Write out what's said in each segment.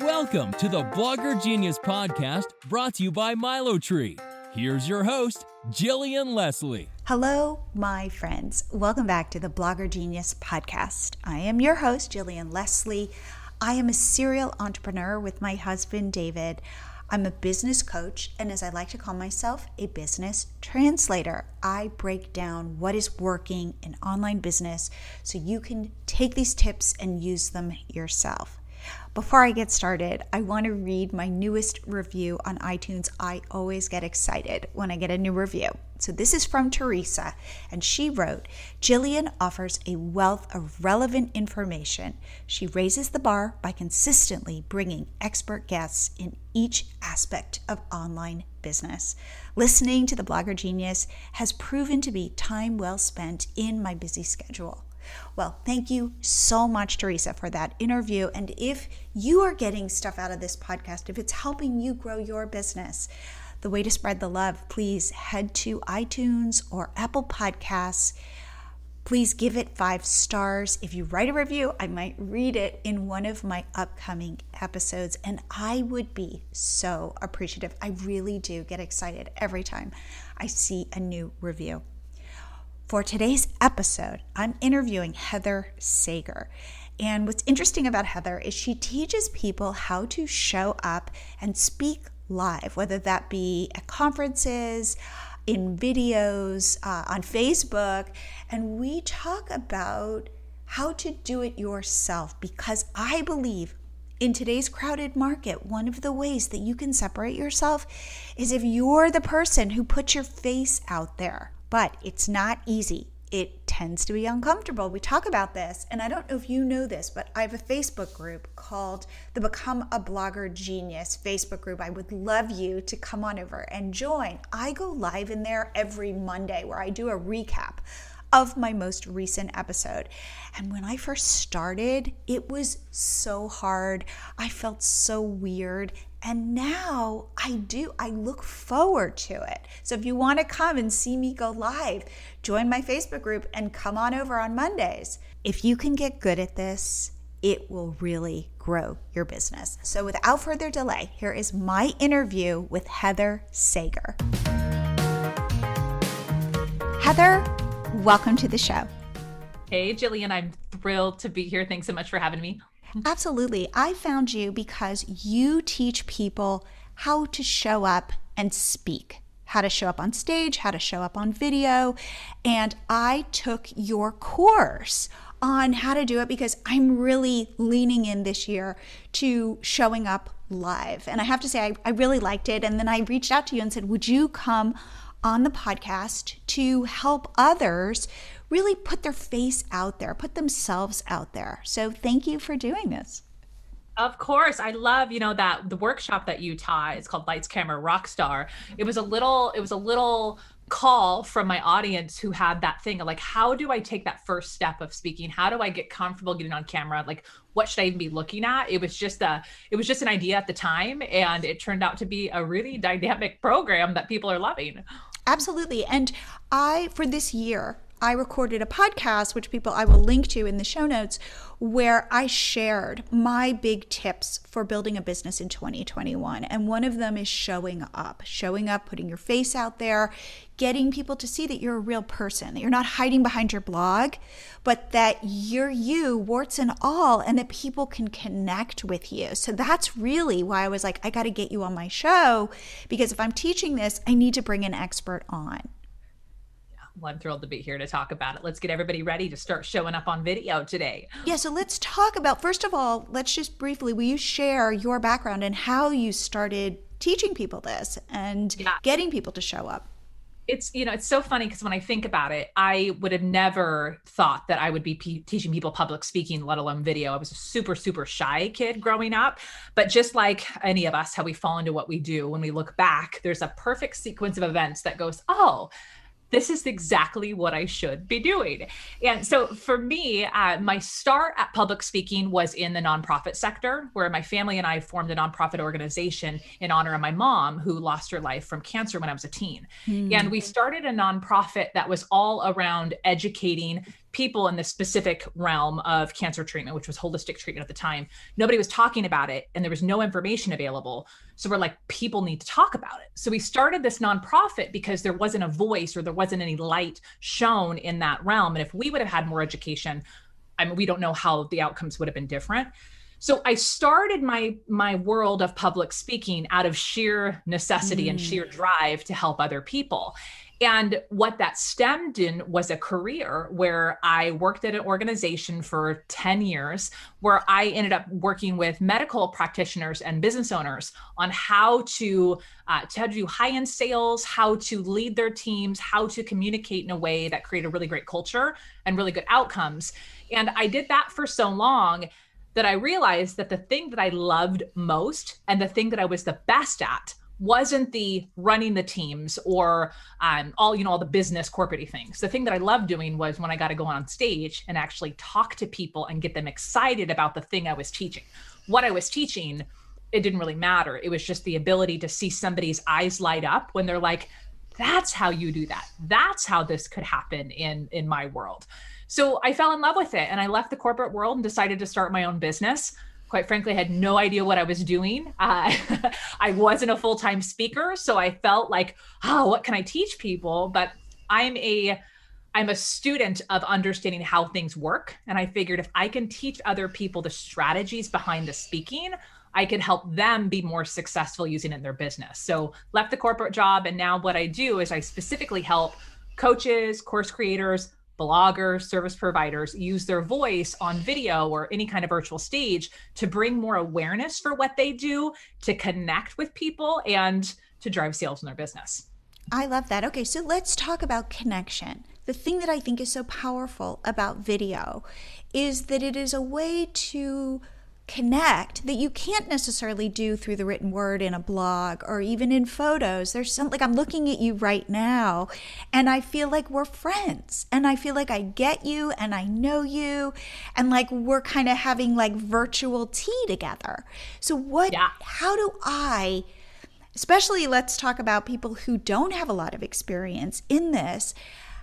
Welcome to the Blogger Genius Podcast, brought to you by Milo Tree. Here's your host, Jillian Leslie. Hello, my friends. Welcome back to the Blogger Genius Podcast. I am your host, Jillian Leslie. I am a serial entrepreneur with my husband, David. I'm a business coach, and as I like to call myself, a business translator. I break down what is working in online business so you can take these tips and use them yourself. Before I get started, I want to read my newest review on iTunes. I always get excited when I get a new review. So this is from Teresa, and she wrote, Jillian offers a wealth of relevant information. She raises the bar by consistently bringing expert guests in each aspect of online business. Listening to the Blogger Genius has proven to be time well spent in my busy schedule. Well, thank you so much, Teresa, for that interview. And if you are getting stuff out of this podcast, if it's helping you grow your business, the way to spread the love, please head to iTunes or Apple Podcasts. Please give it 5 stars. If you write a review, I might read it in one of my upcoming episodes, and I would be so appreciative. I really do get excited every time I see a new review. For today's episode, I'm interviewing Heather Sager. And what's interesting about Heather is she teaches people how to show up and speak live, whether that be at conferences, in videos, on Facebook. And we talk about how to do it yourself, because I believe in today's crowded market, one of the ways that you can separate yourself is if you're the person who puts your face out there. But it's not easy. It tends to be uncomfortable. We talk about this, and I don't know if you know this, but I have a Facebook group called the Become a Blogger Genius Facebook group. I would love you to come on over and join. I go live in there every Monday where I do a recap of my most recent episode. And when I first started, it was so hard. I felt so weird. And now I look forward to it. So if you want to come and see me go live, join my Facebook group and come on over on Mondays. If you can get good at this, it will really grow your business. So without further delay, here is my interview with Heather Sager. Heather, welcome to the show. Hey, Jillian, I'm thrilled to be here. Thanks so much for having me. Absolutely. I found you because you teach people how to show up and speak, how to show up on stage, how to show up on video. And I took your course on how to do it because I'm really leaning in this year to showing up live. And I have to say, I really liked it. And then I reached out to you and said, would you come on the podcast to help others really put their face out there, put themselves out there. So thank you for doing this. Of course. I love, that the workshop that you taught, it's called Lights, Camera, Rockstar. It was a little call from my audience who had that thing of like, how do I take that first step of speaking? How do I get comfortable getting on camera? Like, what should I even be looking at? It was just an idea at the time. And it turned out to be a really dynamic program that people are loving. Absolutely. And for this year, I recorded a podcast, which I will link to in the show notes, where I shared my big tips for building a business in 2021. And one of them is showing up, putting your face out there, getting people to see that you're a real person, that you're not hiding behind your blog, but that you're you, warts and all, and that people can connect with you. So that's really why I was like, I got to get you on my show, because if I'm teaching this, I need to bring an expert on. Well, I'm thrilled to be here to talk about it. Let's get everybody ready to start showing up on video today. Yeah, so let's talk about, first of all, let's just briefly, will you share your background and how you started teaching people this and getting people to show up? It's so funny because when I think about it, I would have never thought that I would be teaching people public speaking, let alone video. I was a super, super shy kid growing up, but just like any of us, how we fall into what we do, when we look back, there's a perfect sequence of events that goes, oh, this is exactly what I should be doing. And so for me, my start at public speaking was in the nonprofit sector, where my family and I formed a nonprofit organization in honor of my mom, who lost her life from cancer when I was a teen. And we started a nonprofit that was all around educating people in the specific realm of cancer treatment, which was holistic treatment at the time. Nobody was talking about it and there was no information available. So we're like, people need to talk about it. So we started this nonprofit because there wasn't a voice or there wasn't any light shown in that realm. And if we would have had more education, I mean, we don't know how the outcomes would have been different. So I started my world of public speaking out of sheer necessity and sheer drive to help other people. And what that stemmed in was a career where I worked at an organization for 10 years, where I ended up working with medical practitioners and business owners on how to do high-end sales, how to lead their teams, how to communicate in a way that created a really great culture and really good outcomes. And I did that for so long that I realized that the thing that I loved most and the thing that I was the best at wasn't the running the teams or all the business corporate things. The thing that I loved doing was when I got to go on stage and actually talk to people and get them excited about the thing I was teaching. What I was teaching, it didn't really matter. It was just the ability to see somebody's eyes light up when they're like, that's how you do that. That's how this could happen in my world. So I fell in love with it and I left the corporate world and decided to start my own business. Quite frankly, I had no idea what I was doing. I wasn't a full-time speaker, so I felt like, what can I teach people? But I'm a student of understanding how things work. And I figured if I can teach other people the strategies behind the speaking, I could help them be more successful using it in their business. So left the corporate job. And now what I do is I specifically help coaches, course creators, bloggers, service providers use their voice on video or any kind of virtual stage to bring more awareness for what they do, to connect with people and to drive sales in their business. I love that. Okay, so let's talk about connection. The thing that I think is so powerful about video is that it is a way to connect that you can't necessarily do through the written word in a blog or even in photos. There's something, like I'm looking at you right now and I feel like we're friends and I feel like I get you and I know you and like we're kind of having like virtual tea together. So how do I, especially let's talk about people who don't have a lot of experience in this,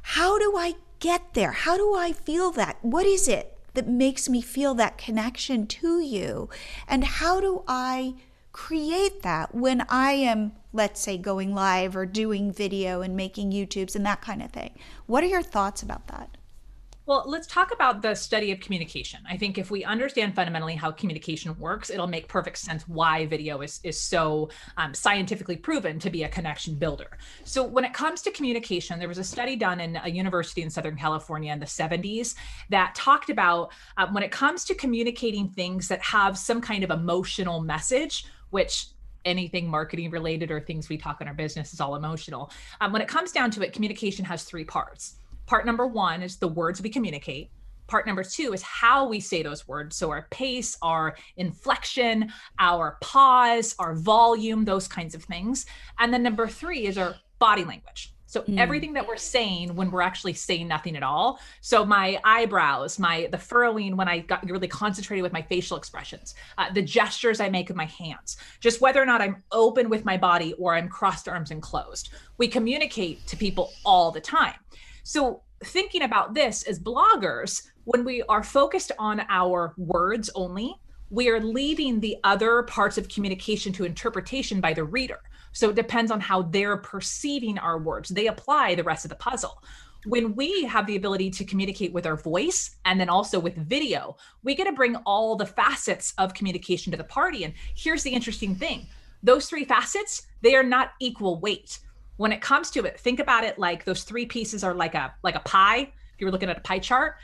how do I get there? How do I feel that? What is it that makes me feel that connection to you? And how do I create that when I am, let's say, going live or doing video and making YouTubes and that kind of thing? What are your thoughts about that? Well, let's talk about the study of communication. I think if we understand fundamentally how communication works, it'll make perfect sense why video is so scientifically proven to be a connection builder. So when it comes to communication, there was a study done in a university in Southern California in the 70s that talked about when it comes to communicating things that have some kind of emotional message, which anything marketing related or things we talk in our business is all emotional. When it comes down to it, communication has three parts. Part number one is the words we communicate. Part number two is how we say those words. So our pace, our inflection, our pause, our volume, those kinds of things. And then number three is our body language. So everything that we're saying when we're actually saying nothing at all. So my eyebrows, the furrowing when I got really concentrated with my facial expressions, the gestures I make with my hands, just whether or not I'm open with my body or I'm crossed arms and closed. We communicate to people all the time. So thinking about this as bloggers, when we are focused on our words only, we are leaving the other parts of communication to interpretation by the reader. So it depends on how they're perceiving our words. They apply the rest of the puzzle. When we have the ability to communicate with our voice and then also with video, we get to bring all the facets of communication to the party. And here's the interesting thing. Those three facets, they are not equal weight. When it comes to it, think about it like those three pieces are like a pie. If you were looking at a pie chart,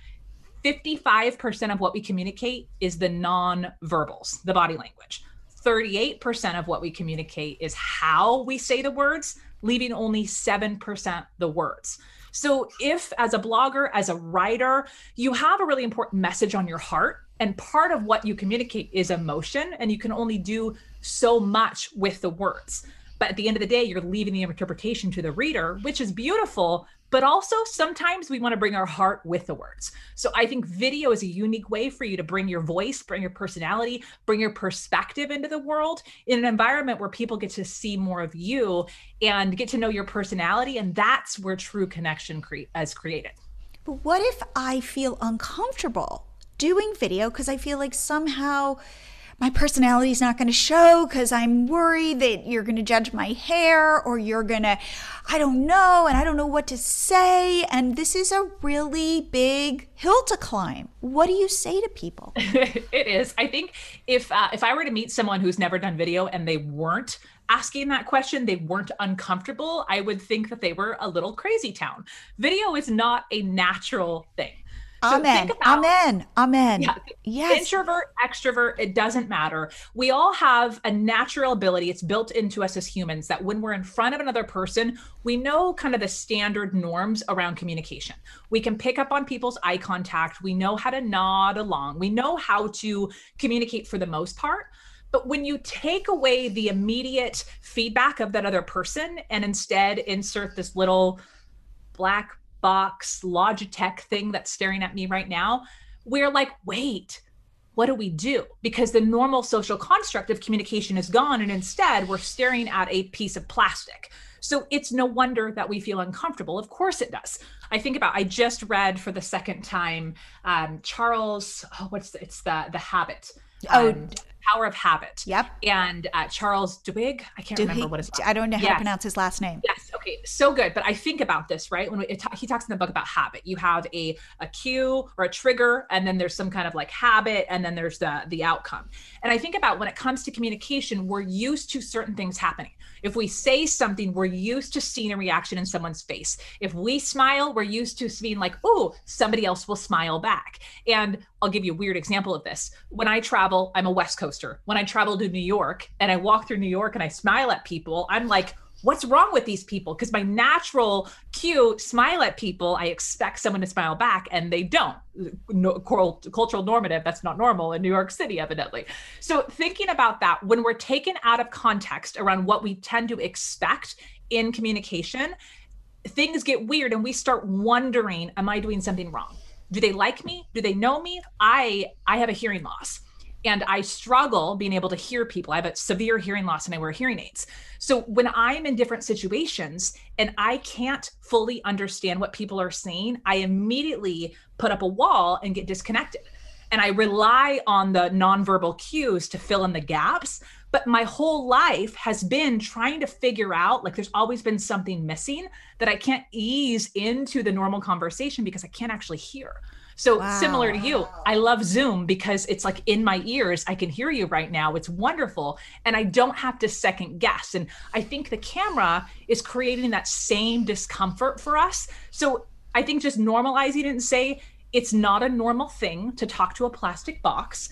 55% of what we communicate is the non-verbals, the body language. 38% of what we communicate is how we say the words, leaving only 7% the words. So if as a blogger, as a writer, you have a really important message on your heart, and part of what you communicate is emotion, and you can only do so much with the words. But at the end of the day, you're leaving the interpretation to the reader, which is beautiful, but also sometimes we want to bring our heart with the words. So I think video is a unique way for you to bring your voice, bring your personality, bring your perspective into the world in an environment where people get to see more of you and get to know your personality. And that's where true connection is created. what if I feel uncomfortable doing video because I feel like somehow my personality is not going to show because I'm worried that you're going to judge my hair or you're going to, I don't know, and I don't know what to say. And this is a really big hill to climb. What do you say to people? It is. I think if I were to meet someone who's never done video and they weren't asking that question, they weren't uncomfortable, I would think that they were a little crazy town. Video is not a natural thing. So Amen. Amen. Yeah, yes. Introvert, extrovert, it doesn't matter. We all have a natural ability. It's built into us as humans that when we're in front of another person, we know kind of the standard norms around communication. We can pick up on people's eye contact. We know how to nod along. We know how to communicate for the most part. But when you take away the immediate feedback of that other person and instead insert this little black box Logitech thing that's staring at me right now, we're like, wait, what do we do? Because the normal social construct of communication is gone. And instead we're staring at a piece of plastic. So it's no wonder that we feel uncomfortable. Of course it does. I just read for the second time, Charles, it's the Habit. Power of Habit. Yep. And Charles Duhigg, I can't remember what his last name. I don't know how to pronounce his last name. Yes. Okay. So good. But I think about this, right? When he talks in the book about habit, you have a cue or a trigger, and then there's some kind of like habit, and then there's the outcome. And I think about when it comes to communication, we're used to certain things happening. If we say something, we're used to seeing a reaction in someone's face. If we smile, we're used to being like, oh, somebody else will smile back. And I'll give you a weird example of this. When I travel, I'm a West Coaster. When I travel to New York and I walk through New York and I smile at people, I'm like, what's wrong with these people? Because my natural cue, smile at people, I expect someone to smile back, and they don't. Cultural normative, that's not normal in New York City, evidently. So thinking about that, when we're taken out of context around what we tend to expect in communication, things get weird and we start wondering, am I doing something wrong? Do they like me? Do they know me? I have a hearing loss. And I struggle being able to hear people. I have a severe hearing loss and I wear hearing aids. So when I'm in different situations and I can't fully understand what people are saying, I immediately put up a wall and get disconnected. And I rely on the nonverbal cues to fill in the gaps. But my whole life has been trying to figure out, like there's always been something missing that I can't ease into the normal conversation because I can't actually hear. So Similar to you, I love Zoom because it's like in my ears, I can hear you right now. It's wonderful. And I don't have to second guess. And I think the camera is creating that same discomfort for us. So I think just normalizing it and say, it's not a normal thing to talk to a plastic box.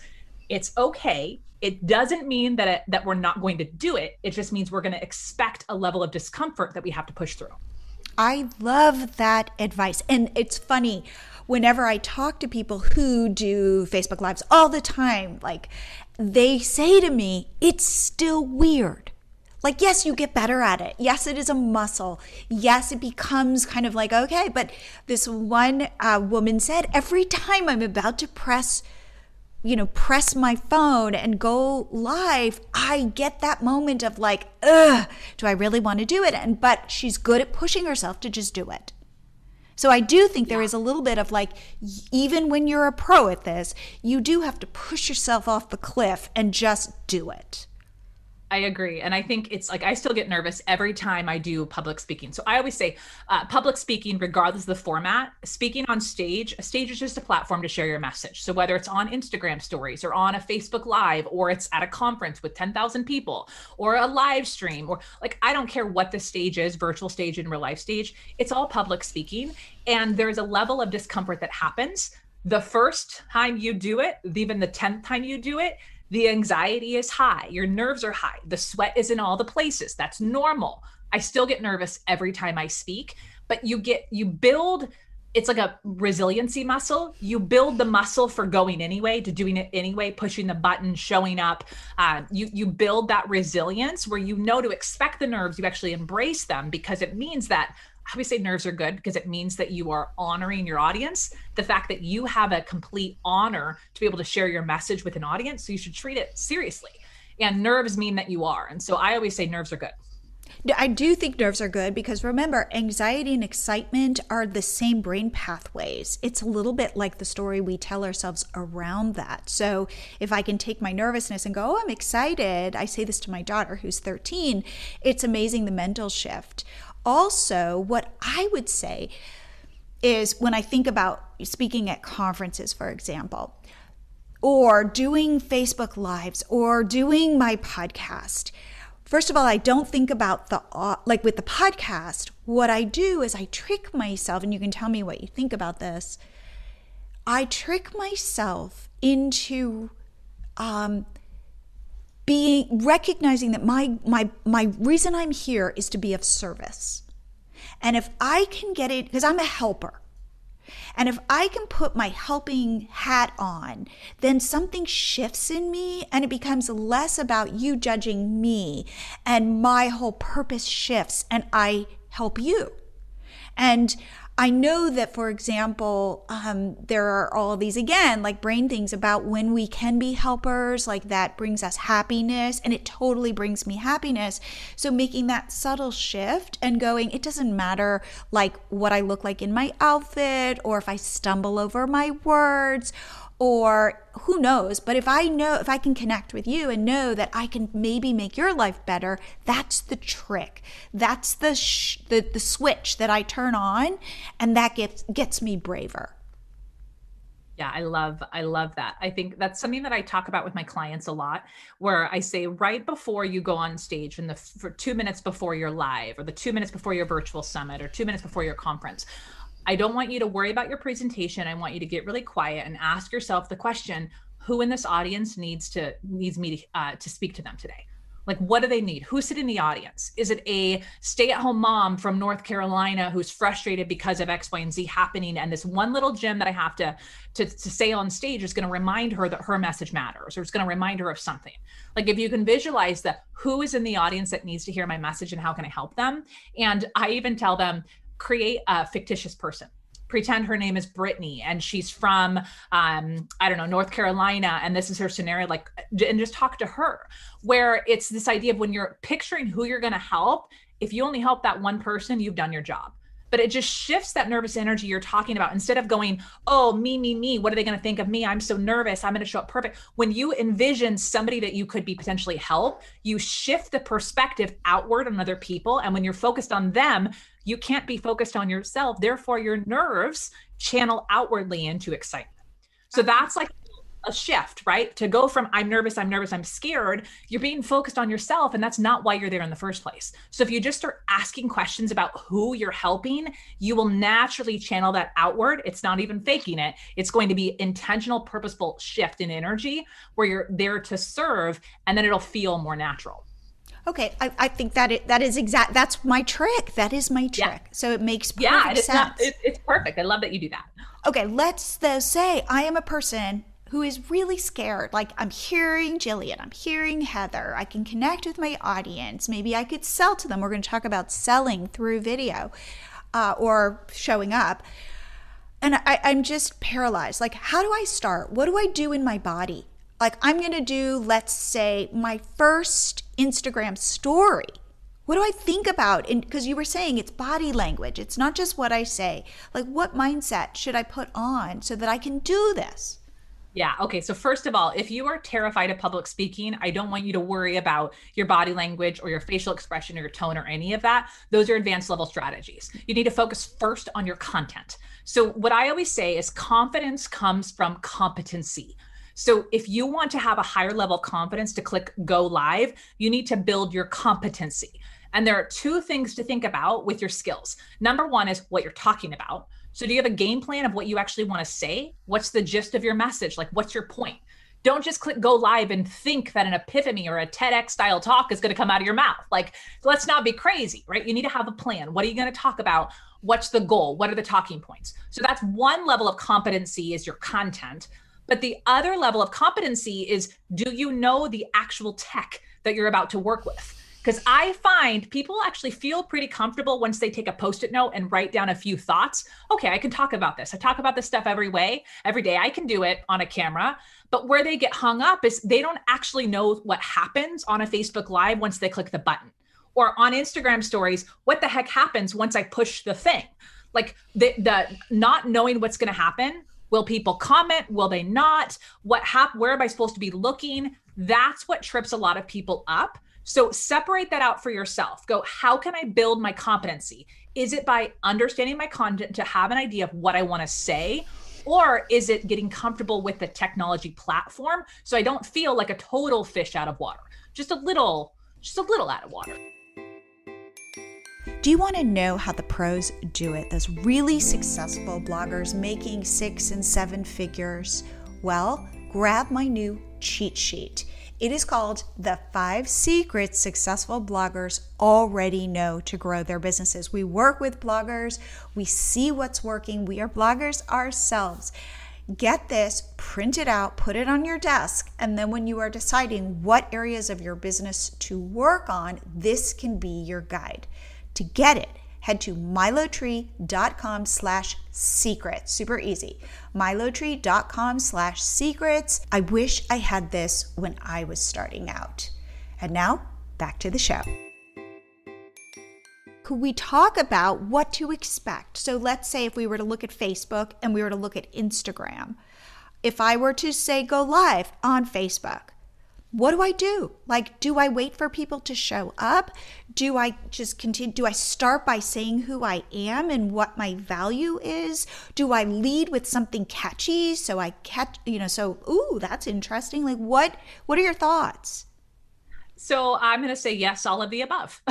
It's okay. It doesn't mean that we're not going to do it. It just means we're going to expect a level of discomfort that we have to push through. I love that advice. And it's funny, whenever I talk to people who do Facebook Lives all the time, like they say to me, it's still weird. Like, yes, you get better at it. Yes, it is a muscle. Yes, it becomes kind of like, okay. But this one woman said, every time I'm about to press my phone and go live, I get that moment of like, ugh, do I really want to do it? But she's good at pushing herself to just do it. So I do think there is a little bit of like, even when you're a pro at this, you do have to push yourself off the cliff and just do it. I agree. And I think it's like, I still get nervous every time I do public speaking. So I always say public speaking, regardless of the format, speaking on stage, a stage is just a platform to share your message. So whether it's on Instagram stories or on a Facebook Live, or it's at a conference with 10,000 people or a live stream, or like, I don't care what the stage is, virtual stage and real life stage, it's all public speaking. And there's a level of discomfort that happens the first time you do it, even the 10th time you do it. The anxiety is high. Your nerves are high. The sweat is in all the places. That's normal. I still get nervous every time I speak, but you build, it's like a resiliency muscle. You build the muscle for going anyway, to doing it anyway, pushing the button, showing up. You build that resilience where you know to expect the nerves, you actually embrace them, because it means that, I always say nerves are good because it means that you are honoring your audience. The fact that you have a complete honor to be able to share your message with an audience. So you should treat it seriously. And nerves mean that you are. And so I always say nerves are good. I do think nerves are good because remember, anxiety and excitement are the same brain pathways. It's a little bit like the story we tell ourselves around that. So if I can take my nervousness and go, oh, I'm excited. I say this to my daughter who's 13. It's amazing the mental shift. Also, what I would say is when I think about speaking at conferences, for example, or doing Facebook Lives or doing my podcast, first of all, I don't think about like with the podcast, what I do is I trick myself, and you can tell me what you think about this. I trick myself into recognizing that my reason I'm here is to be of service. And if I can get it, because I'm a helper, and if I can put my helping hat on, then something shifts in me and it becomes less about you judging me, and my whole purpose shifts and I help you. And I know that, for example, there are all these, again, like brain things about when we can be helpers, like that brings us happiness, and it totally brings me happiness. So making that subtle shift and going, it doesn't matter like what I look like in my outfit, or if I stumble over my words, or who knows, but if I can connect with you and know that I can maybe make your life better, that's the trick. That's the switch that I turn on, and that gets me braver. Yeah, I love that. I think that's something that I talk about with my clients a lot, where I say right before you go on stage for 2 minutes before you're live, or the 2 minutes before your virtual summit, or 2 minutes before your conference, I don't want you to worry about your presentation. I want you to get really quiet and ask yourself the question, who in this audience needs me to speak to them today? Like, what do they need? Who's sitting in the audience? Is it a stay-at-home mom from North Carolina who's frustrated because of X, Y, and Z happening, and this one little gem that I have to say on stage is going to remind her that her message matters, or it's going to remind her of something? Like, if you can visualize that, who is in the audience that needs to hear my message and how can I help them? And I even tell them, create a fictitious person. Pretend her name is Brittany and she's from, North Carolina, and this is her scenario, and just talk to her, where it's this idea of when you're picturing who you're going to help, if you only help that one person, you've done your job. But it just shifts that nervous energy you're talking about. Instead of going, oh, me, what are they going to think of me? I'm so nervous. I'm going to show up perfect. When you envision somebody that you could be potentially help, you shift the perspective outward on other people. And when you're focused on them, you can't be focused on yourself. Therefore, your nerves channel outwardly into excitement. So that's like a shift, right? To go from I'm nervous, I'm scared, you're being focused on yourself, and that's not why you're there in the first place. So if you just start asking questions about who you're helping, you will naturally channel that outward. It's not even faking it. It's going to be intentional, purposeful shift in energy where you're there to serve, and then it'll feel more natural. Okay, I think that's my trick. That is my trick. Yeah. So it makes perfect sense. It's perfect. I love that you do that. Okay, let's though say I am a person who is really scared. Like, I'm hearing Jillian, I'm hearing Heather, I can connect with my audience. Maybe I could sell to them. We're going to talk about selling through video or showing up. And I'm just paralyzed. Like, how do I start? What do I do in my body? Like, I'm going to do, let's say, my first Instagram story. What do I think about? Because you were saying it's body language. It's not just what I say. Like, what mindset should I put on so that I can do this? Yeah. Okay. So first of all, if you are terrified of public speaking, I don't want you to worry about your body language or your facial expression or your tone or any of that. Those are advanced level strategies. You need to focus first on your content. So what I always say is confidence comes from competency. So if you want to have a higher level of confidence to click go live, you need to build your competency. And there are two things to think about with your skills. Number one is what you're talking about. So do you have a game plan of what you actually want to say? What's the gist of your message? Like, what's your point? Don't just click go live and think that an epiphany or a TEDx style talk is going to come out of your mouth. Like, let's not be crazy, right? You need to have a plan. What are you going to talk about? What's the goal? What are the talking points? So that's one level of competency, is your content. But the other level of competency is, do you know the actual tech that you're about to work with? Because I find people actually feel pretty comfortable once they take a Post-it note and write down a few thoughts. Okay, I can talk about this. I talk about this stuff every day. I can do it on a camera. But where they get hung up is they don't actually know what happens on a Facebook Live once they click the button. Or on Instagram stories, what the heck happens once I push the thing? Like the not knowing what's going to happen. Will people comment? Will they not? Where am I supposed to be looking? That's what trips a lot of people up. So separate that out for yourself. Go, how can I build my competency? Is it by understanding my content to have an idea of what I want to say? Or is it getting comfortable with the technology platform so I don't feel like a total fish out of water? Just a little out of water. Do you want to know how the pros do it? Those really successful bloggers making 6 and 7 figures? Well, grab my new cheat sheet. It is called the 5 Secrets Successful Bloggers Already Know to Grow Their Businesses. We work with bloggers. We see what's working. We are bloggers ourselves. Get this, print it out, put it on your desk, and then when you are deciding what areas of your business to work on, this can be your guide. To get it, head to milotree.com/secrets. Super easy. milotree.com/secrets. I wish I had this when I was starting out. And now, back to the show. Could we talk about what to expect? So let's say if we were to look at Facebook and we were to look at Instagram. If I were to say go live on Facebook, what do I do? Like, do I wait for people to show up? Do I just continue? Do I start by saying who I am and what my value is? Do I lead with something catchy so I catch, ooh, that's interesting. Like, what are your thoughts? So I'm going to say yes, all of the above.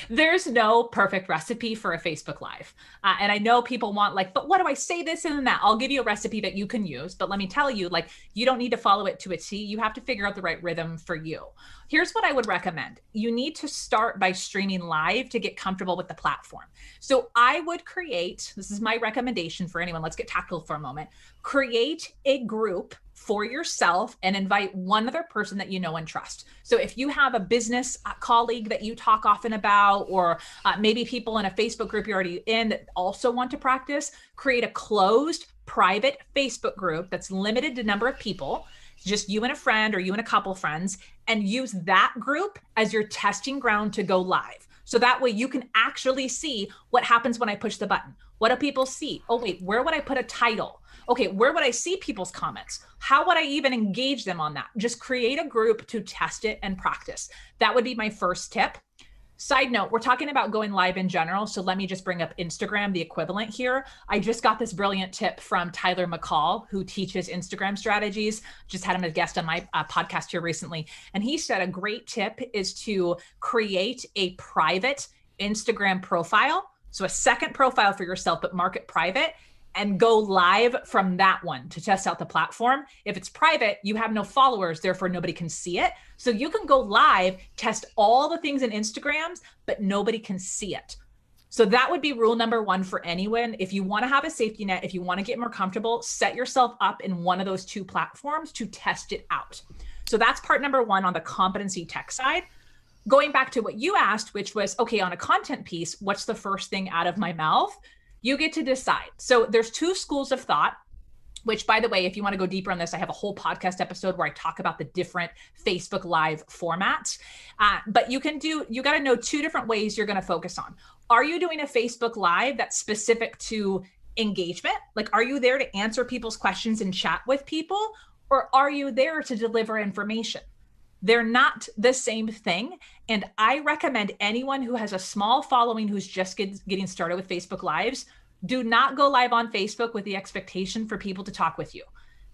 There's no perfect recipe for a Facebook Live. And I know people want but what do I say this and that? I'll give you a recipe that you can use. But let me tell you, you don't need to follow it to a T. You have to figure out the right rhythm for you. Here's what I would recommend. You need to start by streaming live to get comfortable with the platform. So I would this is my recommendation for anyone. Let's get tactical for a moment. Create a group for yourself and invite one other person that you know and trust. So if you have a business colleague that you talk often about, or maybe people in a Facebook group you're already in that also want to practice, create a closed private Facebook group that's limited to number of people, just you and a friend or you and a couple friends, and use that group as your testing ground to go live. So that way you can actually see what happens when I push the button. What do people see? Oh, wait, where would I put a title? Okay, where would I see people's comments? How would I even engage them on that? Just create a group to test it and practice. That would be my first tip. Side note, we're talking about going live in general. So let me just bring up Instagram, the equivalent here. I just got this brilliant tip from Tyler McCall, who teaches Instagram strategies. Just had him as a guest on my podcast here recently. And he said a great tip is to create a private Instagram profile. So a second profile for yourself, but mark it private, and go live from that one to test out the platform. If it's private, you have no followers, therefore nobody can see it. So you can go live, test all the things in Instagrams, but nobody can see it. So that would be rule number 1 for anyone. If you want to have a safety net, if you want to get more comfortable, set yourself up in one of those 2 platforms to test it out. So that's part number 1 on the competency tech side. Going back to what you asked, which was, okay, on a content piece, what's the first thing out of my mouth? You get to decide. So there's 2 schools of thought, which, by the way, if you want to go deeper on this, I have a whole podcast episode where I talk about the different Facebook Live formats. But you got to know 2 different ways you're going to focus on. Are you doing a Facebook Live that's specific to engagement? Like, are you there to answer people's questions and chat with people? Or are you there to deliver information? They're not the same thing. And I recommend anyone who has a small following who's just getting started with Facebook Lives, do not go live on Facebook with the expectation for people to talk with you,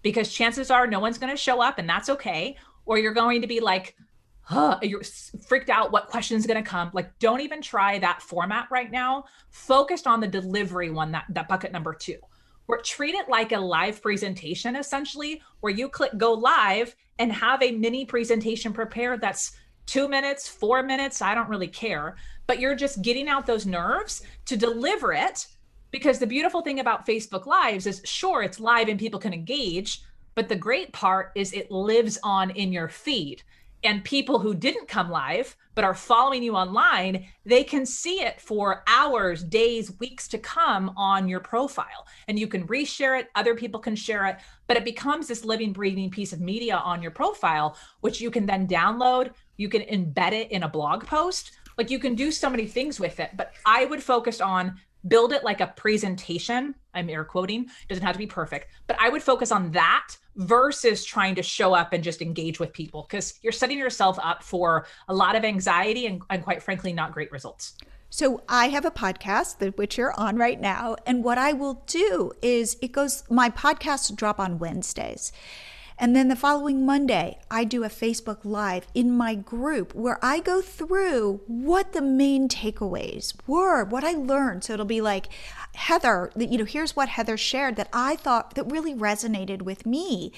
because chances are no one's going to show up, and that's okay. Or you're going to be you're freaked out what question is going to come. Don't even try that format right now. Focused on the delivery one, that bucket number 2. Or treat it like a live presentation, essentially, where you click go live and have a mini presentation prepared that's 2 minutes, 4 minutes, I don't really care, but you're just getting out those nerves to deliver it. Because the beautiful thing about Facebook Lives is, sure, it's live and people can engage, but the great part is it lives on in your feed. And people who didn't come live, but are following you online, they can see it for hours, days, weeks to come on your profile. And you can reshare it, other people can share it, but it becomes this living, breathing piece of media on your profile, which you can then download. You can embed it in a blog post. Like, you can do so many things with it, but I would focus on build it like a presentation. I'm air quoting, it doesn't have to be perfect, but I would focus on that versus trying to show up and just engage with people, because you're setting yourself up for a lot of anxiety and quite frankly, not great results. So I have a podcast that which you're on right now. And what I will do is my podcasts drop on Wednesdays. And then the following Monday, I do a Facebook Live in my group where I go through what the main takeaways were, what I learned. So it'll be like, Heather, here's what Heather shared that I thought that really resonated with me.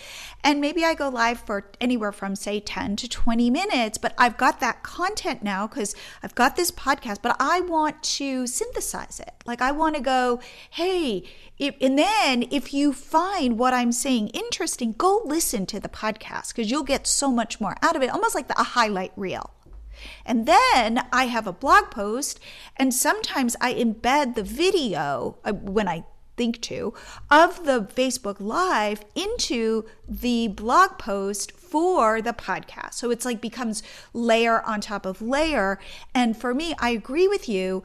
And maybe I go live for anywhere from, say, 10 to 20 minutes, but I've got that content now because I've got this podcast, but I want to synthesize it. Like, I want to go, hey, and then if you find what I'm saying interesting, go listen to the podcast because you'll get so much more out of it, almost like a highlight reel. And then I have a blog post, and sometimes I embed the video when I think to of the Facebook Live into the blog post for the podcast. So it's like becomes layer on top of layer. And for me, I agree with you.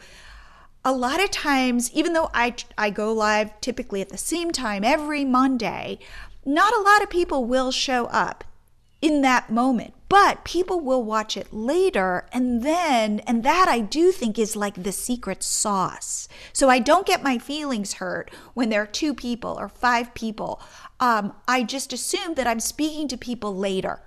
A lot of times, even though I go live typically at the same time every Monday, not a lot of people will show up in that moment, but people will watch it later. And that I do think is like the secret sauce. So I don't get my feelings hurt when there are 2 people or 5 people. I just assume that I'm speaking to people later.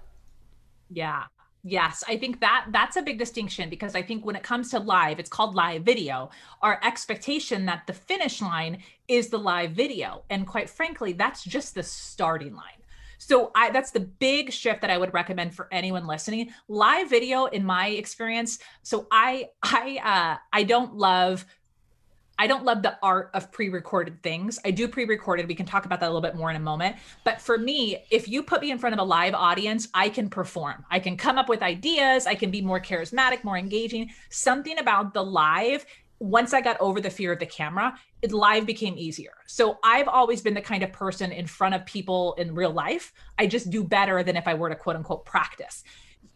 Yeah. Yes, I think that's a big distinction, because I think when it comes to live, it's called live video, our expectation that the finish line is the live video. And quite frankly, that's just the starting line. So that's the big shift that I would recommend for anyone listening. Live video, in my experience. So I don't love the art of pre-recorded things. I do pre-recorded. We can talk about that a little bit more in a moment. But for me, if you put me in front of a live audience, I can perform. I can come up with ideas. I can be more charismatic, more engaging. Something about the live, once I got over the fear of the camera, live became easier. So I've always been the kind of person in front of people in real life. I just do better than if I were to quote unquote practice.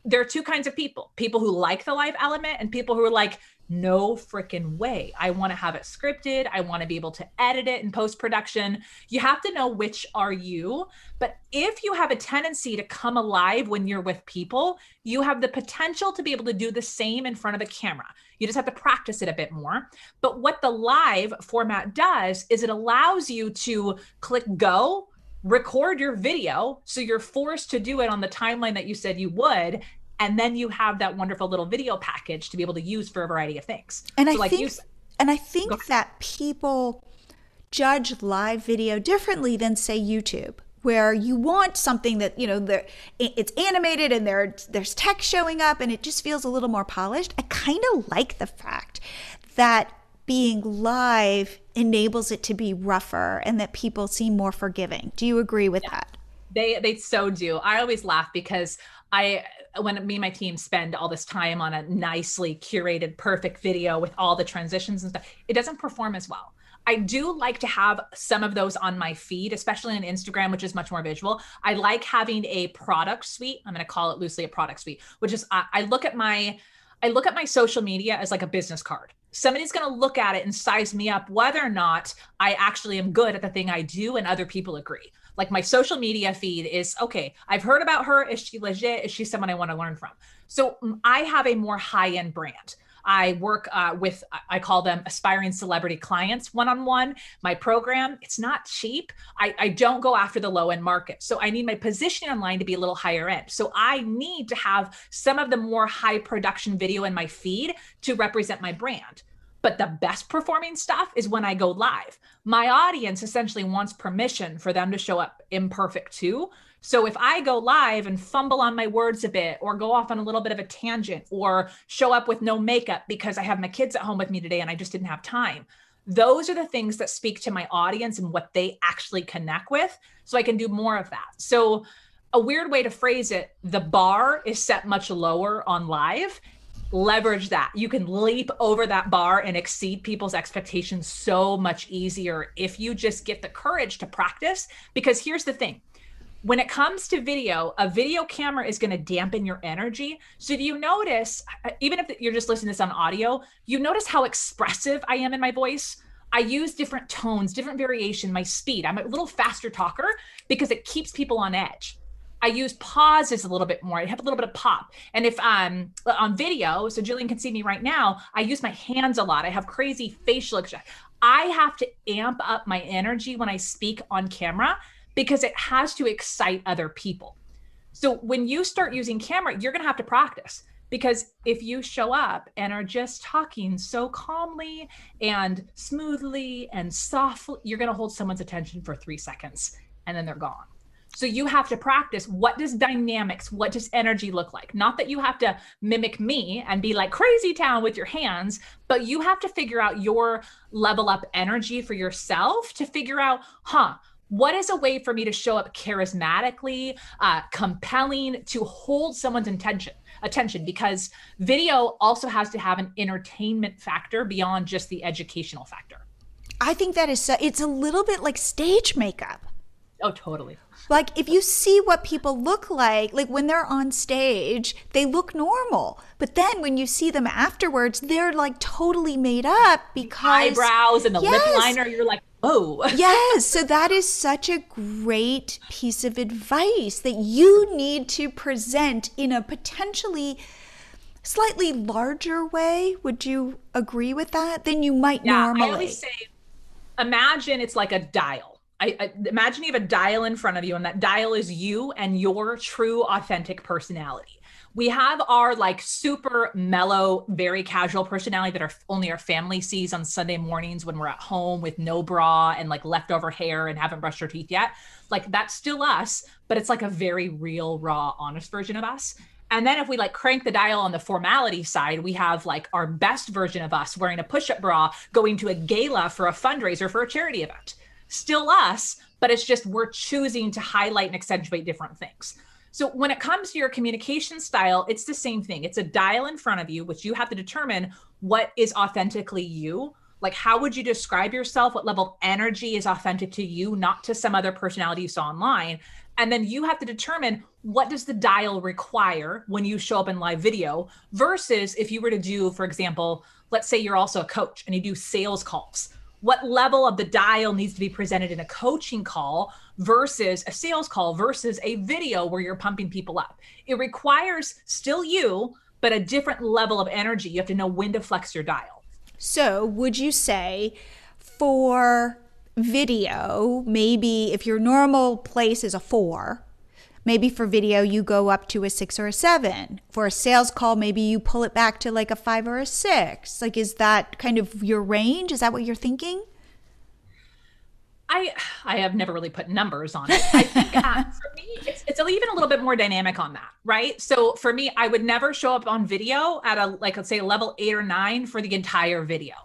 There are 2 kinds of people who like the live element and people who are like, no freaking way. I want to have it scripted. I want to be able to edit it in post-production. You have to know which are you. But if you have a tendency to come alive when you're with people, you have the potential to be able to do the same in front of a camera. You just have to practice it a bit more. But what the live format does is it allows you to click go, record your video. So you're forced to do it on the timeline that you said you would. And then you have that wonderful little video package to be able to use for a variety of things. And I think that people judge live video differently than, say, YouTube, where you want something that, it's animated and there's text showing up and it just feels a little more polished. I kind of like the fact that being live enables it to be rougher and that people seem more forgiving. Do you agree with that? They so do. I always laugh because when me and my team spend all this time on a nicely curated, perfect video with all the transitions and stuff, it doesn't perform as well. I do like to have some of those on my feed, especially on Instagram, which is much more visual. I like having a product suite. I'm going to call it loosely a product suite, which is I look at my social media as like a business card. Somebody's going to look at it and size me up whether or not I actually am good at the thing I do and other people agree. Like my social media feed is, okay, I've heard about her. Is she legit? Is she someone I want to learn from? So I have a more high-end brand. I work with, I call them aspiring celebrity clients one-on-one. My program, it's not cheap. I don't go after the low-end market. So I need my positioning online to be a little higher end. So I need to have some of the more high production video in my feed to represent my brand. But the best performing stuff is when I go live. My audience essentially wants permission for them to show up imperfect too. So if I go live and fumble on my words a bit or go off on a little bit of a tangent or show up with no makeup because I have my kids at home with me today and I just didn't have time, those are the things that speak to my audience and what they actually connect with. So I can do more of that. So a weird way to phrase it, the bar is set much lower on live. Leverage that. You can leap over that bar and exceed people's expectations so much easier if you just get the courage to practice. Because here's the thing. When it comes to video, a video camera is going to dampen your energy. So do you notice, even if you're just listening to this on audio, you notice how expressive I am in my voice? I use different tones, different variation, my speed. I'm a little faster talker because it keeps people on edge. I use pauses a little bit more. I have a little bit of pop. And if I'm on video, so Jillian can see me right now, I use my hands a lot. I have crazy facial expression. I have to amp up my energy when I speak on camera because it has to excite other people. So when you start using camera, you're going to have to practice, because if you show up and are just talking so calmly and smoothly and softly, you're going to hold someone's attention for 3 seconds and then they're gone. So you have to practice. What does dynamics, what does energy look like? Not that you have to mimic me and be like crazy town with your hands, but you have to figure out your level up energy for yourself to figure out, what is a way for me to show up charismatically, compelling, to hold someone's attention, because video also has to have an entertainment factor beyond just the educational factor. I think that is it's a little bit like stage makeup. Oh, totally. Like if you see what people look like when they're on stage, they look normal. But then when you see them afterwards, they're like totally made up because eyebrows and the lip liner, you're like, oh. Yes. So that is such a great piece of advice that you need to present in a potentially slightly larger way. Would you agree with that? Than you might normally. I always say, imagine it's like a dial. I imagine you have a dial in front of you, and that dial is you and your true authentic personality. We have our like super mellow, very casual personality that only our family sees on Sunday mornings when we're at home with no bra and like leftover hair and haven't brushed our teeth yet. Like that's still us, but it's like a very real, raw, honest version of us. And then if we like crank the dial on the formality side, we have like our best version of us wearing a push-up bra, going to a gala for a fundraiser for a charity event. Still us, but it's just we're choosing to highlight and accentuate different things. So when it comes to your communication style, it's the same thing. It's a dial in front of you, which you have to determine what is authentically you. Like, how would you describe yourself? What level of energy is authentic to you, not to some other personality you saw online? And then you have to determine what does the dial require when you show up in live video versus if you were to do, for example, let's say you're also a coach and you do sales calls. What level of the dial needs to be presented in a coaching call versus a sales call versus a video where you're pumping people up? It requires still you, but a different level of energy. You have to know when to flex your dial. So would you say for video, maybe if your normal place is a 4, maybe for video you go up to a 6 or a 7. For a sales call, maybe you pull it back to like a 5 or a 6. Like, is that kind of your range? Is that what you're thinking? I have never really put numbers on it. I think for me, it's even a little bit more dynamic on that, right? So for me, I would never show up on video at let's say a level 8 or 9 for the entire video.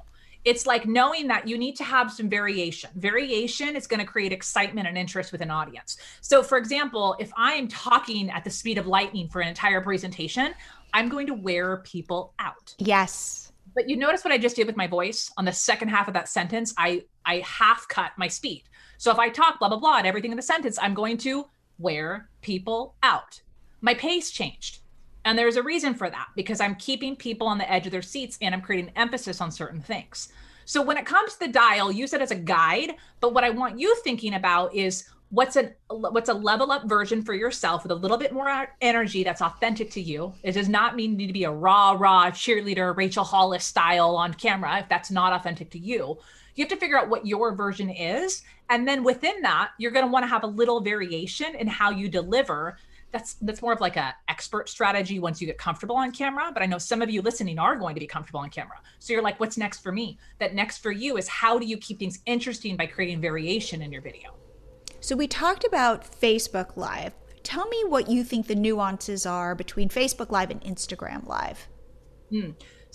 It's like knowing that you need to have some variation. Variation is going to create excitement and interest with an audience. So for example, if I'm talking at the speed of lightning for an entire presentation, I'm going to wear people out. Yes. But you notice what I just did with my voice on the second half of that sentence, I half cut my speed. So if I talk blah, blah, blah, and everything in the sentence, I'm going to wear people out. My pace changed. And there's a reason for that, because I'm keeping people on the edge of their seats and I'm creating emphasis on certain things. So when it comes to the dial, use it as a guide. But what I want you thinking about is what's a level up version for yourself with a little bit more energy that's authentic to you. It does not mean you need to be a raw cheerleader, Rachel Hollis style on camera if that's not authentic to you. You have to figure out what your version is. And then within that, you're going to want to have a little variation in how you deliver. That's more of like a expert strategy once you get comfortable on camera. But I know some of you listening are going to be comfortable on camera. So you're like, what's next for me? That next for you is how do you keep things interesting by creating variation in your video? So we talked about Facebook Live. Tell me what you think the nuances are between Facebook Live and Instagram Live.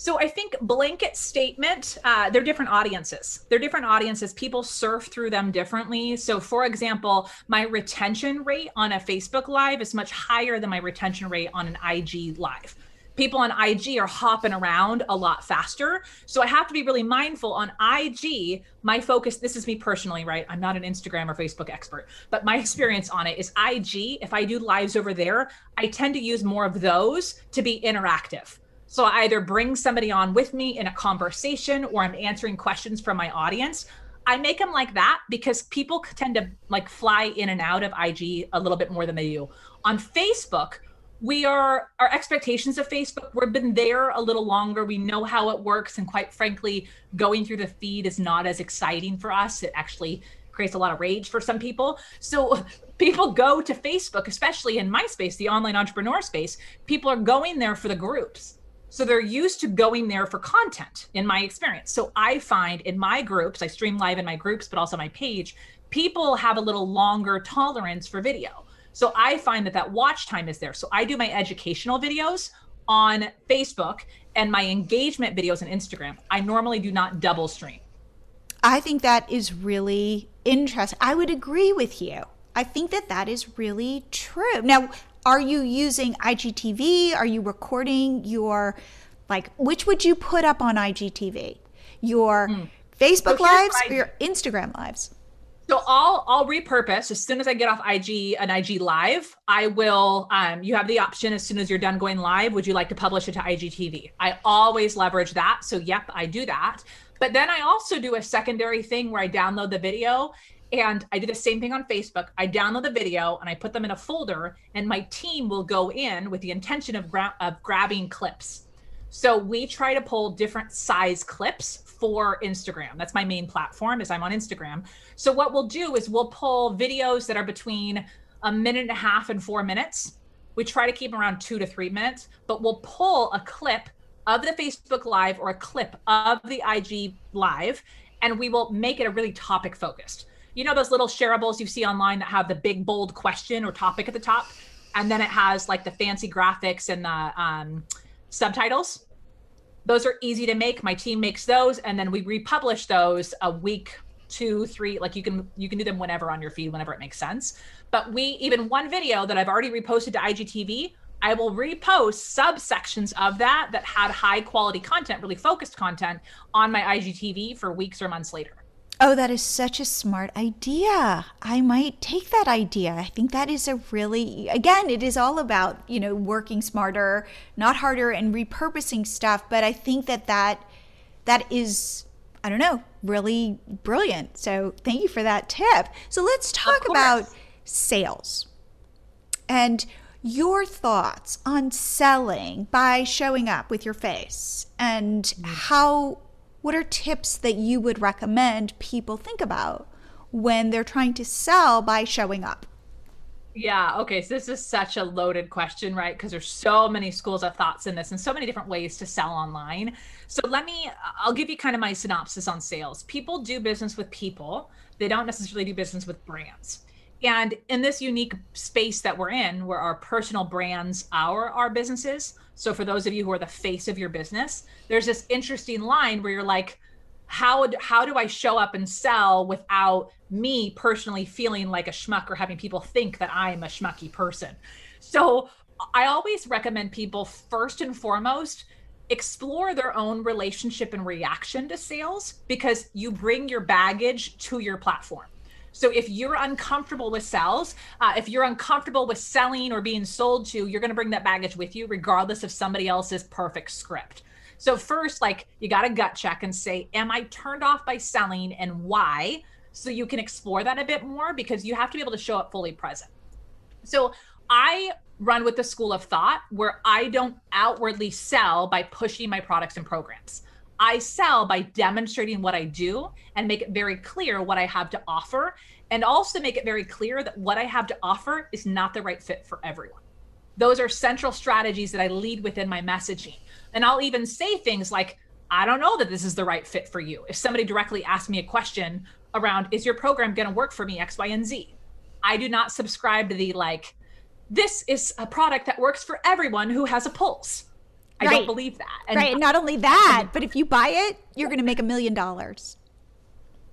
So I think blanket statement, they're different audiences. They're different audiences. People surf through them differently. So for example, my retention rate on a Facebook Live is much higher than my retention rate on an IG Live. People on IG are hopping around a lot faster. So I have to be really mindful on IG. My focus, this is me personally, right? I'm not an Instagram or Facebook expert, but my experience on it is IG. If I do lives over there, I tend to use more of those to be interactive. So I either bring somebody on with me in a conversation or I'm answering questions from my audience. I make them like that because people tend to like fly in and out of IG a little bit more than they do. On Facebook, our expectations of Facebook, we've been there a little longer. We know how it works. And quite frankly, going through the feed is not as exciting for us. It actually creates a lot of rage for some people. So people go to Facebook, especially in my space, the online entrepreneur space, people are going there for the groups. So they're used to going there for content in my experience. So I find in my groups, I stream live in my groups, but also my page, people have a little longer tolerance for video. So I find that watch time is there. So I do my educational videos on Facebook and my engagement videos on Instagram. I normally do not double stream. I think that is really interesting. I would agree with you. I think that is really true. Now, are you using IGTV? Are you recording your, which would you put up on IGTV? Your Facebook Lives or your Instagram Lives? So I'll repurpose as soon as I get off an IG Live. I will, you have the option as soon as you're done going live, would you like to publish it to IGTV? I always leverage that. So yep, I do that. But then I also do a secondary thing where I download the video. And I do the same thing on Facebook. I download the video and I put them in a folder and my team will go in with the intention of grabbing clips. So we try to pull different size clips for Instagram. That's my main platform is I'm on Instagram. So what we'll do is we'll pull videos that are between 1.5 minutes and 4 minutes. We try to keep them around 2 to 3 minutes, but we'll pull a clip of the Facebook Live or a clip of the IG Live, and we will make it a really topic focused. You know those little shareables you see online that have the big, bold question or topic at the top? And then it has like the fancy graphics and the subtitles. Those are easy to make. My team makes those. And then we republish those a week, 2, 3, like you can do them whenever on your feed, whenever it makes sense. But even one video that I've already reposted to IGTV, I will repost subsections of that had high quality content, really focused content on my IGTV for weeks or months later. Oh, that is such a smart idea. I might take that idea. I think that is again, it is all about, working smarter, not harder, and repurposing stuff. But I think that is, I don't know, really brilliant. So thank you for that tip. So let's talk about sales and your thoughts on selling by showing up with your face and what are tips that you would recommend people think about when they're trying to sell by showing up? Yeah. Okay. So this is such a loaded question, right? Because there's so many schools of thoughts in this and so many different ways to sell online. So I'll give you kind of my synopsis on sales. People do business with people. They don't necessarily do business with brands. And in this unique space that we're in, where our personal brands are our businesses. So for those of you who are the face of your business, there's this interesting line where you're like, how do I show up and sell without me personally feeling like a schmuck or having people think that I'm a schmucky person? So I always recommend people first and foremost, explore their own relationship and reaction to sales, because you bring your baggage to your platform. So if you're uncomfortable with sales, if you're uncomfortable with selling or being sold to, you're going to bring that baggage with you, regardless of somebody else's perfect script. So first, you got to gut check and say, am I turned off by selling and why? So you can explore that a bit more, because you have to be able to show up fully present. So I run with the school of thought where I don't outwardly sell by pushing my products and programs. I sell by demonstrating what I do and make it very clear what I have to offer, and also make it very clear that what I have to offer is not the right fit for everyone. Those are central strategies that I lead within my messaging. And I'll even say things like, I don't know that this is the right fit for you. If somebody directly asks me a question around, is your program going to work for me, X, Y, and Z? I do not subscribe to the this is a product that works for everyone who has a pulse. I don't believe that. And right. And not only that, but if you buy it, you're going to make $1 million.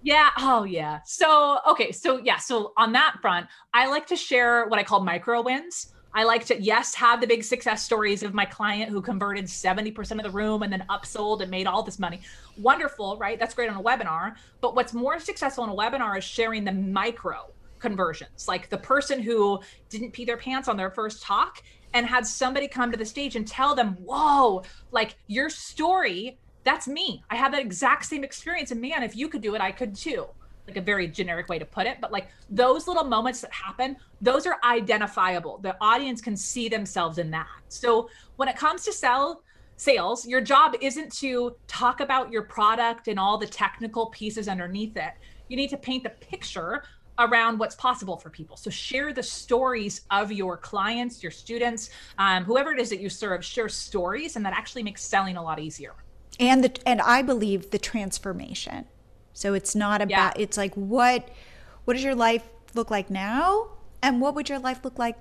Yeah. Oh, yeah. So, okay. So, yeah. So on that front, I like to share what I call micro wins. I like to, yes, have the big success stories of my client who converted 70% of the room and then upsold and made all this money. Wonderful, right? That's great on a webinar. But what's more successful in a webinar is sharing the micro conversions, like the person who didn't pee their pants on their first talk and had somebody come to the stage and tell them, whoa, like your story, that's me. I have that exact same experience. And man, if you could do it, I could too. Like a very generic way to put it, but like those little moments that happen, those are identifiable. The audience can see themselves in that. So when it comes to sales, your job isn't to talk about your product and all the technical pieces underneath it. You need to paint the picture around what's possible for people. So share the stories of your clients, your students, whoever it is that you serve, share stories, and that actually makes selling a lot easier. And I believe the transformation. So it's not about, it's like, what does your life look like now? And what would your life look like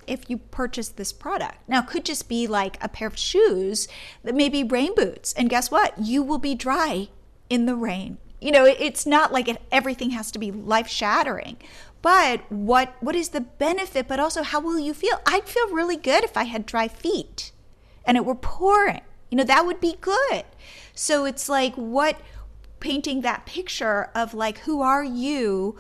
if you purchased this product? Now, it could just be like a pair of shoes that may be rain boots. And guess what? You will be dry in the rain. You know, it's not like everything has to be life shattering. But what is the benefit? But also, how will you feel? I'd feel really good if I had dry feet and it were pouring. You know, that would be good. So it's like, painting that picture of like, who are you?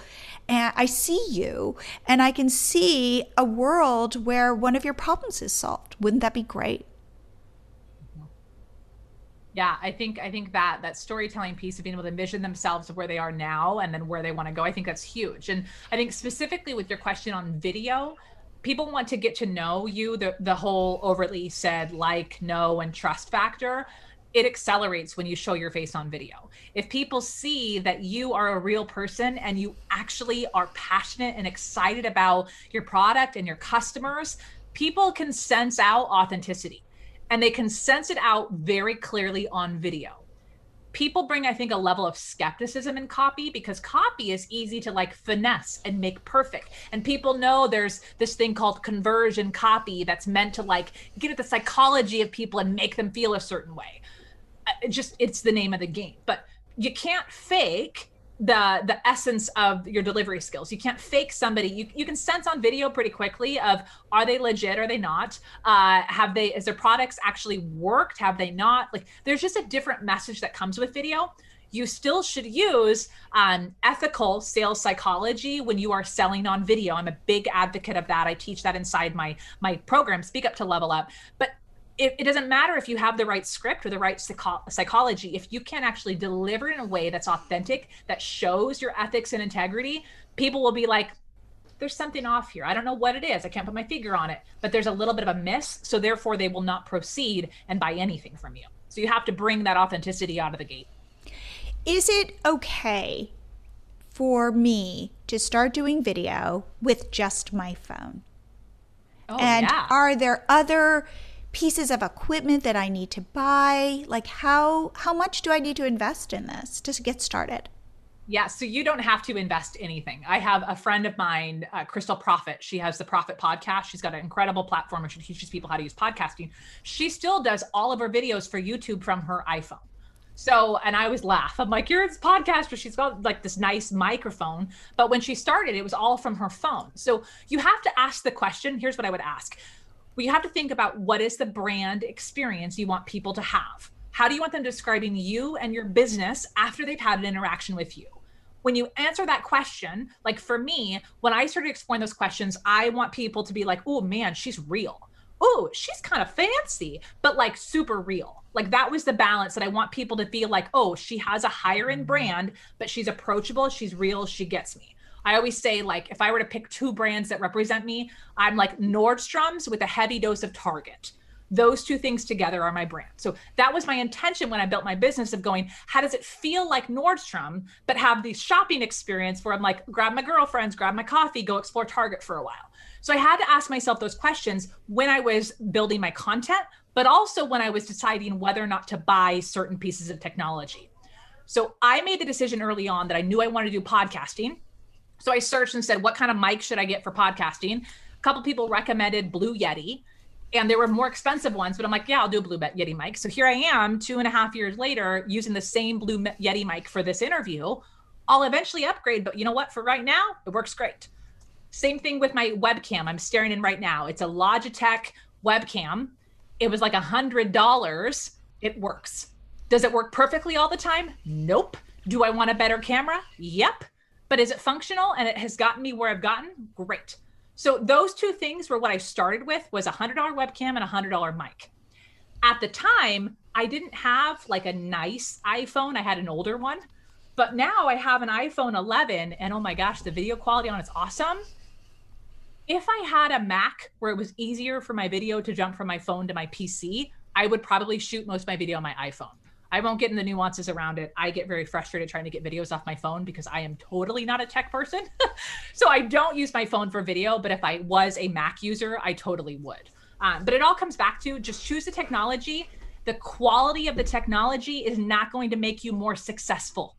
And I see you, and I can see a world where one of your problems is solved. Wouldn't that be great? Yeah, I think that storytelling piece of being able to envision themselves where they are now and then where they want to go, I think that's huge. And I think specifically with your question on video, people want to get to know you, the whole overtly said like, know, and trust factor. It accelerates when you show your face on video. If people see that you are a real person and you actually are passionate and excited about your product and your customers, people can sense out authenticity, and they can sense it out very clearly on video. People bring, I think, a level of skepticism in copy because copy is easy to like finesse and make perfect. And people know there's this thing called conversion copy that's meant to like get at the psychology of people and make them feel a certain way. It's the name of the game. But you can't fake the essence of your delivery skills. You can't fake somebody. You can sense on video pretty quickly of, are they legit? Are they not? Is their products actually worked? Have they not? Like, there's just a different message that comes with video. You still should use ethical sales psychology when you are selling on video. I'm a big advocate of that. I teach that inside my program, Speak Up to Level Up. But it doesn't matter if you have the right script or the right psychology. If you can't actually deliver it in a way that's authentic, that shows your ethics and integrity, people will be like, there's something off here. I don't know what it is. I can't put my finger on it, but there's a little bit of a miss. So therefore they will not proceed and buy anything from you. So you have to bring that authenticity out of the gate. Is it okay for me to start doing video with just my phone? Oh, and yeah. Are there other pieces of equipment that I need to buy? Like how much do I need to invest in this to get started? Yeah, so you don't have to invest anything. I have a friend of mine, Crystal Profit. She has the Profit podcast. She's got an incredible platform and she teaches people how to use podcasting. She still does all of her videos for YouTube from her iPhone. So, and I always laugh. I'm like, you're a podcaster. She's got like this nice microphone. But when she started, it was all from her phone. So you have to ask the question. Here's what I would ask. Well, you have to think about what is the brand experience you want people to have? How do you want them describing you and your business after they've had an interaction with you? When you answer that question, like for me, when I started exploring those questions, I want people to be like, oh man, she's real. Oh, she's kind of fancy, but like super real. Like that was the balance that I want people to feel like, oh, she has a higher end brand, but she's approachable, she's real, she gets me. I always say, like, if I were to pick two brands that represent me, I'm like Nordstrom's with a heavy dose of Target. Those two things together are my brand. So that was my intention when I built my business of going, how does it feel like Nordstrom, but have the shopping experience where I'm like, grab my girlfriends, grab my coffee, go explore Target for a while. So I had to ask myself those questions when I was building my content, but also when I was deciding whether or not to buy certain pieces of technology. So I made the decision early on that I knew I wanted to do podcasting. So I searched and said, what kind of mic should I get for podcasting? A couple people recommended Blue Yeti. And there were more expensive ones, but I'm like, yeah, I'll do a Blue Yeti mic. So here I am 2.5 years later using the same Blue Yeti mic for this interview. I'll eventually upgrade, but you know what? For right now, it works great. Same thing with my webcam I'm staring in right now. It's a Logitech webcam. It was like $100. It works. Does it work perfectly all the time? Nope. Do I want a better camera? Yep. But is it functional and it has gotten me where I've gotten? Great. So those two things were what I started with, was $100 webcam and $100 mic. At the time, I didn't have like a nice iPhone. I had an older one, but now I have an iPhone 11 and oh my gosh, the video quality on it's awesome. If I had a Mac where it was easier for my video to jump from my phone to my PC, I would probably shoot most of my video on my iPhone. I won't get in the nuances around it. I get very frustrated trying to get videos off my phone because I am totally not a tech person. So I don't use my phone for video, but if I was a Mac user, I totally would. But it all comes back to just choose the technology. The quality of the technology is not going to make you more successful.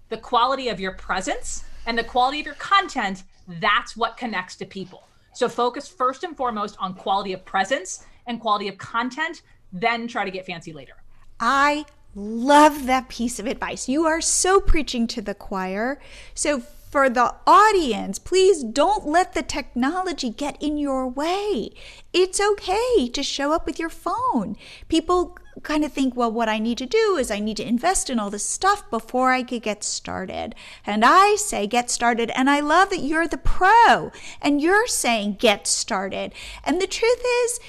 The quality of your presence and the quality of your content, that's what connects to people. So focus first and foremost on quality of presence and quality of content, then try to get fancy later. I love that piece of advice. You are so preaching to the choir. So for the audience, please don't let the technology get in your way. It's okay to show up with your phone. People kind of think, well, what I need to do is I need to invest in all this stuff before I could get started. And I say get started. And I love that you're the pro and you're saying get started. And the truth is,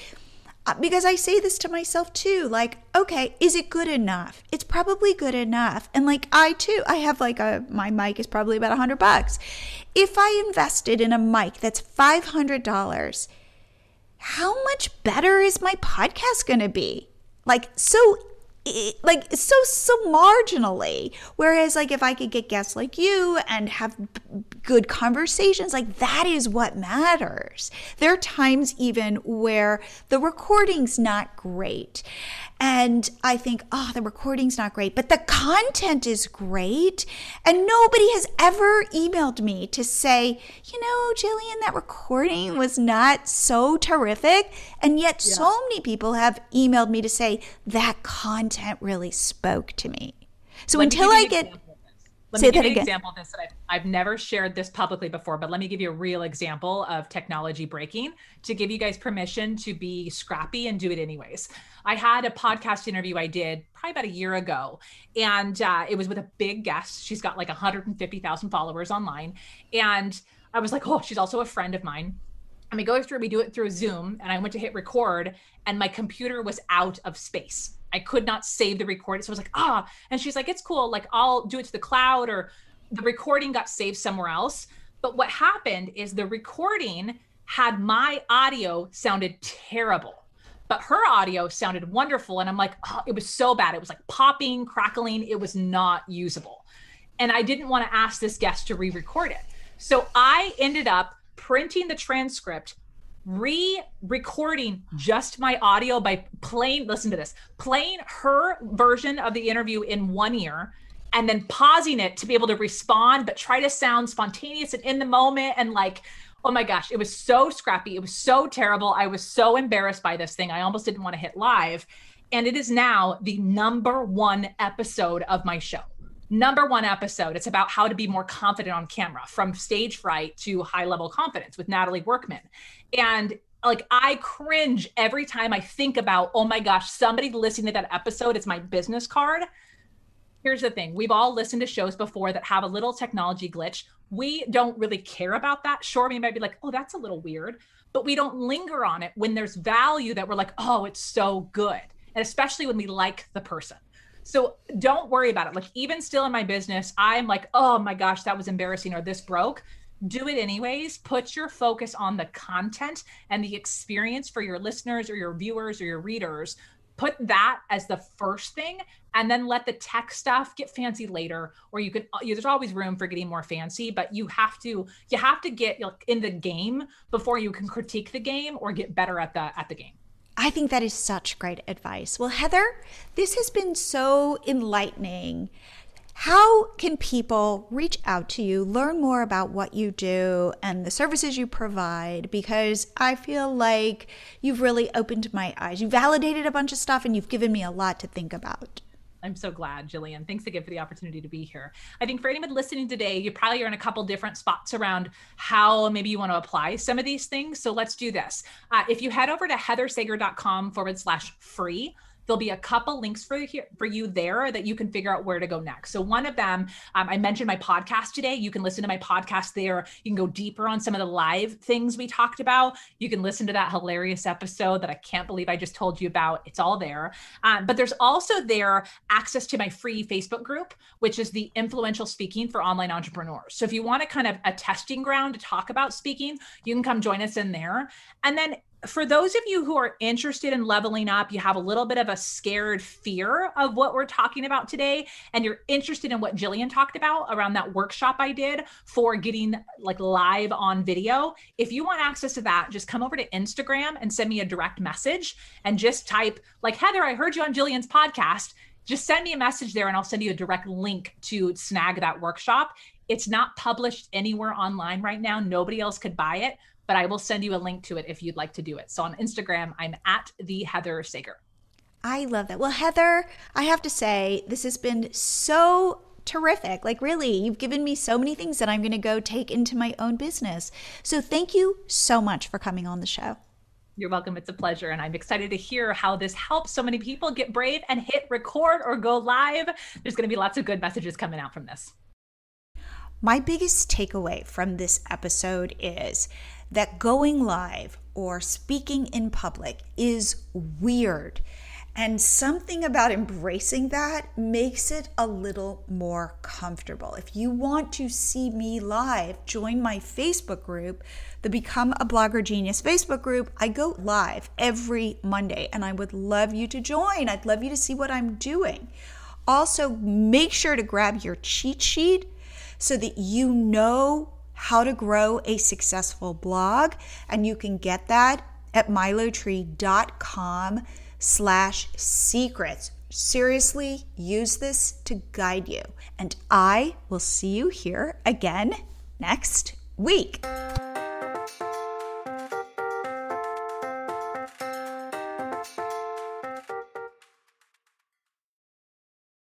because I say this to myself too, like, okay, is it good enough? It's probably good enough. And like I have like my mic is probably about $100. If I invested in a mic that's $500, how much better is my podcast going to be? So marginally. Whereas like if I could get guests like you and have good conversations, like that is what matters. There are times even where the recording's not great. And I think, oh, the recording's not great, but the content is great. And nobody has ever emailed me to say, you know, Jillian, that recording was not so terrific. And yet so many people have emailed me to say that content really spoke to me. So until I get... Let me give you an example of this. I've never shared this publicly before, but let me give you a real example of technology breaking to give you guys permission to be scrappy and do it anyways. I had a podcast interview I did probably about a year ago, and it was with a big guest. She's got like 150,000 followers online. And I was like, oh, she's also a friend of mine. And we do it through Zoom, and I went to hit record and my computer was out of space. I could not save the recording. So I was like, and she's like, it's cool. Like I'll do it to the cloud, or the recording got saved somewhere else. But what happened is the recording had my audio sounded terrible, but her audio sounded wonderful. And I'm like, oh, it was so bad. It was like popping, crackling. It was not usable. And I didn't want to ask this guest to re-record it. So I ended up printing the transcript, re-recording just my audio by playing her version of the interview in one ear and then pausing it to be able to respond, but try to sound spontaneous and in the moment. And like, oh my gosh, it was so scrappy. It was so terrible. I was so embarrassed by this thing. I almost didn't want to hit live. And it is now the #1 episode of my show. #1 episode. It's about how to be more confident on camera, from stage fright to high level confidence, with Natalie Workman. And like, I cringe every time I think about, oh my gosh, somebody listening to that episode, it's my business card. Here's the thing. We've all listened to shows before that have a little technology glitch. We don't really care about that. Sure, we might be like, oh, that's a little weird, but we don't linger on it when there's value that we're like, oh, it's so good. And especially when we like the person. So don't worry about it. Like, even still in my business, I'm like, oh my gosh, that was embarrassing, or this broke. Do it anyways. Put your focus on the content and the experience for your listeners or your viewers or your readers. Put that as the first thing, and then let the tech stuff get fancy later. Or you could, there's always room for getting more fancy, but you have to get in the game before you can critique the game or get better at the game. I think that is such great advice. Well, Heather, this has been so enlightening. How can people reach out to you, learn more about what you do and the services you provide? Because I feel like you've really opened my eyes. You validated a bunch of stuff and you've given me a lot to think about. I'm so glad, Jillian. Thanks again for the opportunity to be here. I think for anyone listening today, you probably are in a couple different spots around how maybe you want to apply some of these things. So let's do this. If you head over to heathersager.com/free, there'll be a couple links for you there that you can figure out where to go next. So one of them, I mentioned my podcast today. You can listen to my podcast there. You can go deeper on some of the live things we talked about. You can listen to that hilarious episode that I can't believe I just told you about. It's all there. But there's also there access to my free Facebook group, which is the Influential Speaking for Online Entrepreneurs. So if you want a kind of a testing ground to talk about speaking, you can come join us in there. And then for those of you who are interested in leveling up, you have a little bit of a scared fear of what we're talking about today, and you're interested in what Jillian talked about around that workshop I did for getting like live on video. If you want access to that, just come over to Instagram and send me a direct message and just type like, Heather, I heard you on Jillian's podcast. Just send me a message there and I'll send you a direct link to snag that workshop. It's not published anywhere online right now. Nobody else could buy it, but I will send you a link to it if you'd like to do it. So on Instagram, I'm at the Heather Sager. I love that. Well, Heather, I have to say, this has been so terrific. Like really, you've given me so many things that I'm going to go take into my own business. So thank you so much for coming on the show. You're welcome. It's a pleasure. And I'm excited to hear how this helps so many people get brave and hit record or go live. There's going to be lots of good messages coming out from this. My biggest takeaway from this episode is that going live or speaking in public is weird. And something about embracing that makes it a little more comfortable. If you want to see me live, join my Facebook group, the Become a Blogger Genius Facebook group. I go live every Monday and I would love you to join. I'd love you to see what I'm doing. Also, make sure to grab your cheat sheet so that you know how to grow a successful blog. And you can get that at milotree.com/secrets. Seriously, use this to guide you. And I will see you here again next week.